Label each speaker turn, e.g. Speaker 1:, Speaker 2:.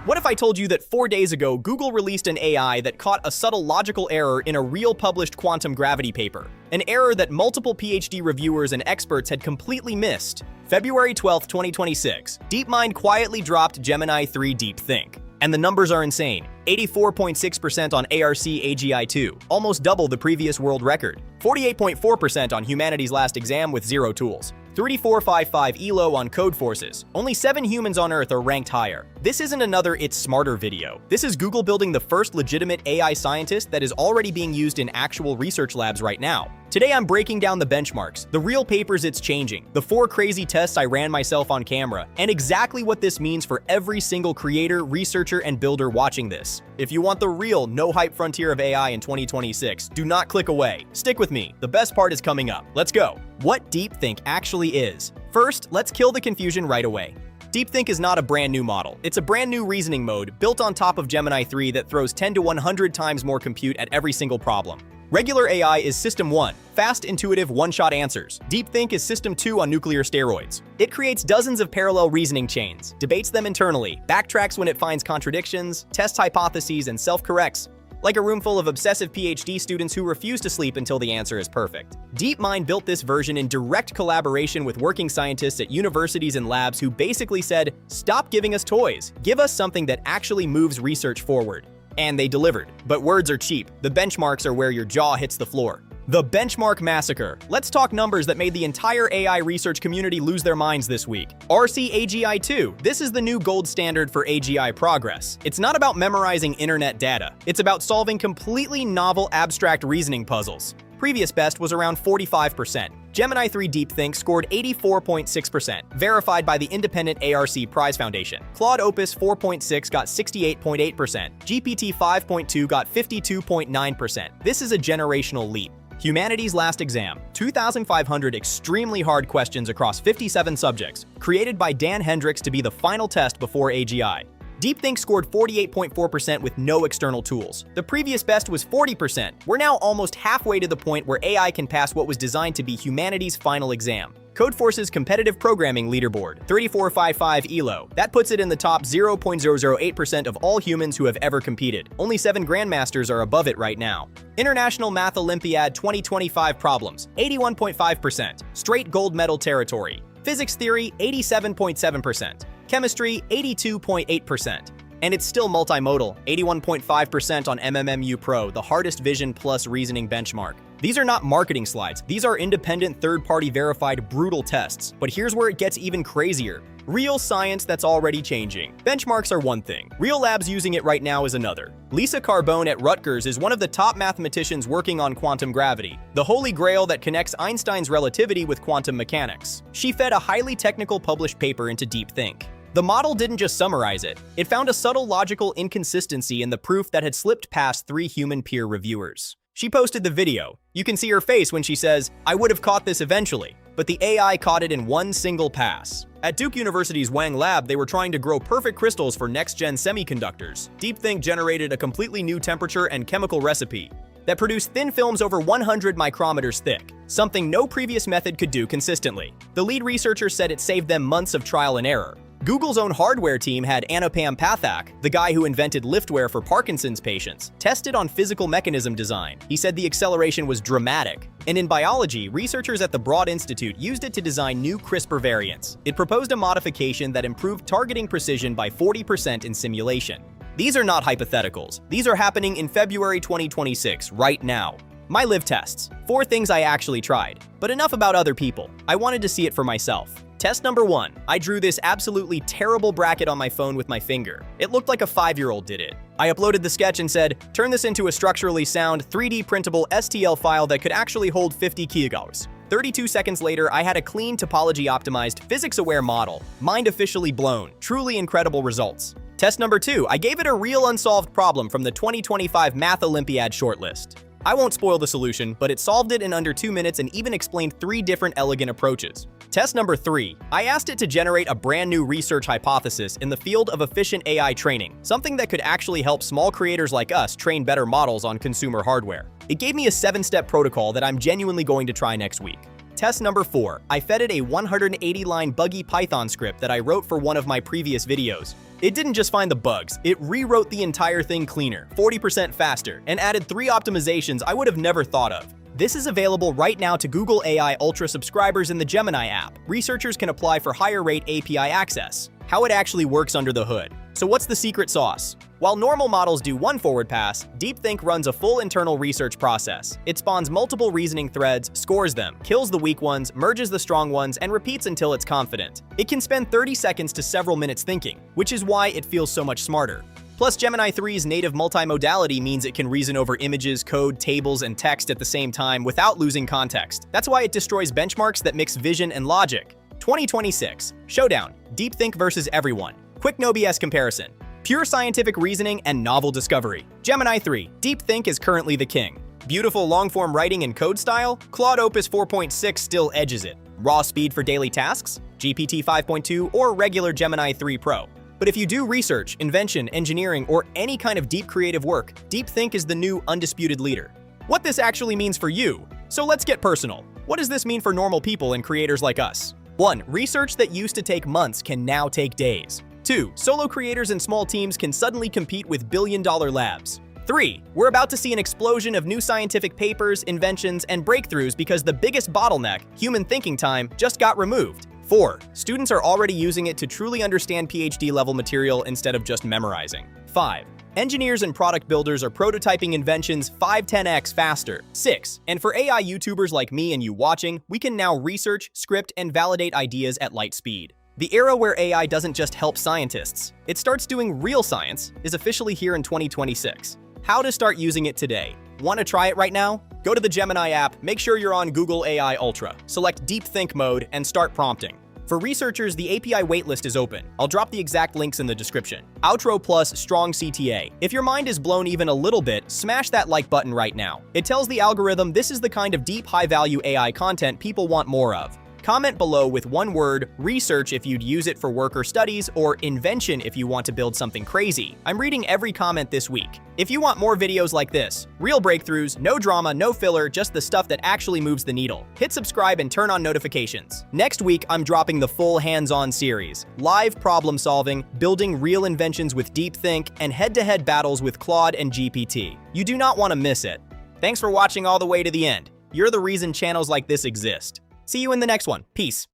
Speaker 1: What if I told you that 4 days ago, Google released an AI that caught a subtle logical error in a real published quantum gravity paper? An error that multiple PhD reviewers and experts had completely missed. February 12, 2026, DeepMind quietly dropped Gemini 3 DeepThink. And the numbers are insane. 84.6% on ARC-AGI-2, almost double the previous world record. 48.4% on humanity's last exam with 0 tools. 3455 ELO on Codeforces. Only 7 humans on Earth are ranked higher. This isn't another It's Smarter video. This is Google building the first legitimate AI scientist that is already being used in actual research labs right now. Today I'm breaking down the benchmarks, the real papers it's changing, the 4 crazy tests I ran myself on camera, and exactly what this means for every single creator, researcher, and builder watching this. If you want the real, no-hype frontier of AI in 2026, do not click away. Stick with me. The best part is coming up. Let's go. What DeepThink actually is. First, let's kill the confusion right away. DeepThink is not a brand new model. It's a brand new reasoning mode built on top of Gemini 3 that throws 10 to 100 times more compute at every single problem. Regular AI is System 1, fast, intuitive, one-shot answers. DeepThink is System 2 on nuclear steroids. It creates dozens of parallel reasoning chains, debates them internally, backtracks when it finds contradictions, tests hypotheses, and self-corrects, like a room full of obsessive PhD students who refuse to sleep until the answer is perfect. DeepMind built this version in direct collaboration with working scientists at universities and labs who basically said, "Stop giving us toys, give us something that actually moves research forward." And they delivered. But words are cheap. The benchmarks are where your jaw hits the floor. The benchmark massacre. Let's talk numbers that made the entire AI research community lose their minds this week. ARC-AGI-2. This is the new gold standard for AGI progress. It's not about memorizing internet data. It's about solving completely novel abstract reasoning puzzles. Previous best was around 45%. Gemini 3 DeepThink scored 84.6%, verified by the independent ARC Prize Foundation. Claude Opus 4.6 got 68.8%. GPT 5.2 got 52.9%. This is a generational leap. Humanity's last exam, 2,500 extremely hard questions across 57 subjects, created by Dan Hendricks to be the final test before AGI. DeepThink scored 48.4% with no external tools. The previous best was 40%. We're now almost halfway to the point where AI can pass what was designed to be humanity's final exam. Codeforces Competitive Programming Leaderboard, 3455 ELO. That puts it in the top 0.008% of all humans who have ever competed. Only 7 grandmasters are above it right now. International Math Olympiad 2025 problems, 81.5%. Straight gold medal territory. Physics theory, 87.7%. Chemistry, 82.8%. And it's still multimodal, 81.5% on MMMU Pro, the hardest vision plus reasoning benchmark. These are not marketing slides. These are independent, third-party verified, brutal tests. But here's where it gets even crazier. Real science that's already changing. Benchmarks are one thing. Real labs using it right now is another. Lisa Carbone at Rutgers is one of the top mathematicians working on quantum gravity, the holy grail that connects Einstein's relativity with quantum mechanics. She fed a highly technical published paper into DeepThink. The model didn't just summarize it. It found a subtle logical inconsistency in the proof that had slipped past 3 human peer reviewers. She posted the video. You can see her face when she says, "I would have caught this eventually," but the AI caught it in one single pass. At Duke University's Wang lab, they were trying to grow perfect crystals for next-gen semiconductors. DeepThink generated a completely new temperature and chemical recipe that produced thin films over 100 micrometers thick, something no previous method could do consistently. The lead researcher said it saved them months of trial and error. Google's own hardware team had Anupam Pathak, the guy who invented liftware for Parkinson's patients, tested on physical mechanism design. He said the acceleration was dramatic. And in biology, researchers at the Broad Institute used it to design new CRISPR variants. It proposed a modification that improved targeting precision by 40% in simulation. These are not hypotheticals. These are happening in February 2026, right now. My live tests. 4 things I actually tried. But enough about other people. I wanted to see it for myself. Test number 1. I drew this absolutely terrible bracket on my phone with my finger. It looked like a 5-year-old did it. I uploaded the sketch and said, turn this into a structurally sound, 3D printable STL file that could actually hold 50 kilograms. 32 seconds later, I had a clean, topology-optimized, physics-aware model. Mind officially blown. Truly incredible results. Test number 2. I gave it a real unsolved problem from the 2025 Math Olympiad shortlist. I won't spoil the solution, but it solved it in under 2 minutes and even explained 3 different elegant approaches. Test number 3. I asked it to generate a brand new research hypothesis in the field of efficient AI training, something that could actually help small creators like us train better models on consumer hardware. It gave me a 7-step protocol that I'm genuinely going to try next week. Test number 4. I fed it a 180-line buggy Python script that I wrote for one of my previous videos. It didn't just find the bugs, it rewrote the entire thing cleaner, 40% faster, and added 3 optimizations I would have never thought of. This is available right now to Google AI Ultra subscribers in the Gemini app. Researchers can apply for higher rate API access. How it actually works under the hood. So what's the secret sauce? While normal models do one forward pass, DeepThink runs a full internal research process. It spawns multiple reasoning threads, scores them, kills the weak ones, merges the strong ones, and repeats until it's confident. It can spend 30 seconds to several minutes thinking, which is why it feels so much smarter. Plus, Gemini 3's native multimodality means it can reason over images, code, tables, and text at the same time without losing context. That's why it destroys benchmarks that mix vision and logic. 2026. Showdown. DeepThink versus everyone. Quick no BS comparison. Pure scientific reasoning and novel discovery. Gemini 3. DeepThink is currently the king. Beautiful long-form writing and code style? Claude Opus 4.6 still edges it. Raw speed for daily tasks? GPT 5.2 or regular Gemini 3 Pro. But if you do research, invention, engineering, or any kind of deep creative work, DeepThink is the new undisputed leader. What this actually means for you. So let's get personal. What does this mean for normal people and creators like us? 1. Research that used to take months can now take days. 2. Solo creators and small teams can suddenly compete with billion-dollar labs. 3. We're about to see an explosion of new scientific papers, inventions, and breakthroughs because the biggest bottleneck, human thinking time, just got removed. 4. Students are already using it to truly understand PhD-level material instead of just memorizing. 5. Engineers and product builders are prototyping inventions 5-10x faster. 6. And for AI YouTubers like me and you watching, we can now research, script, and validate ideas at light speed. The era where AI doesn't just help scientists, it starts doing real science, is officially here in 2026. How to start using it today? Want to try it right now? Go to the Gemini app, make sure you're on Google AI Ultra, select DeepThink mode, and start prompting. For researchers, the API waitlist is open. I'll drop the exact links in the description. Outro plus strong CTA. If your mind is blown even a little bit, smash that like button right now. It tells the algorithm this is the kind of deep, high-value AI content people want more of. Comment below with one word, research if you'd use it for work or studies, or invention if you want to build something crazy. I'm reading every comment this week. If you want more videos like this, real breakthroughs, no drama, no filler, just the stuff that actually moves the needle, hit subscribe and turn on notifications. Next week, I'm dropping the full hands-on series, live problem solving, building real inventions with DeepThink, and head-to-head battles with Claude and GPT. You do not want to miss it. Thanks for watching all the way to the end. You're the reason channels like this exist. See you in the next one. Peace.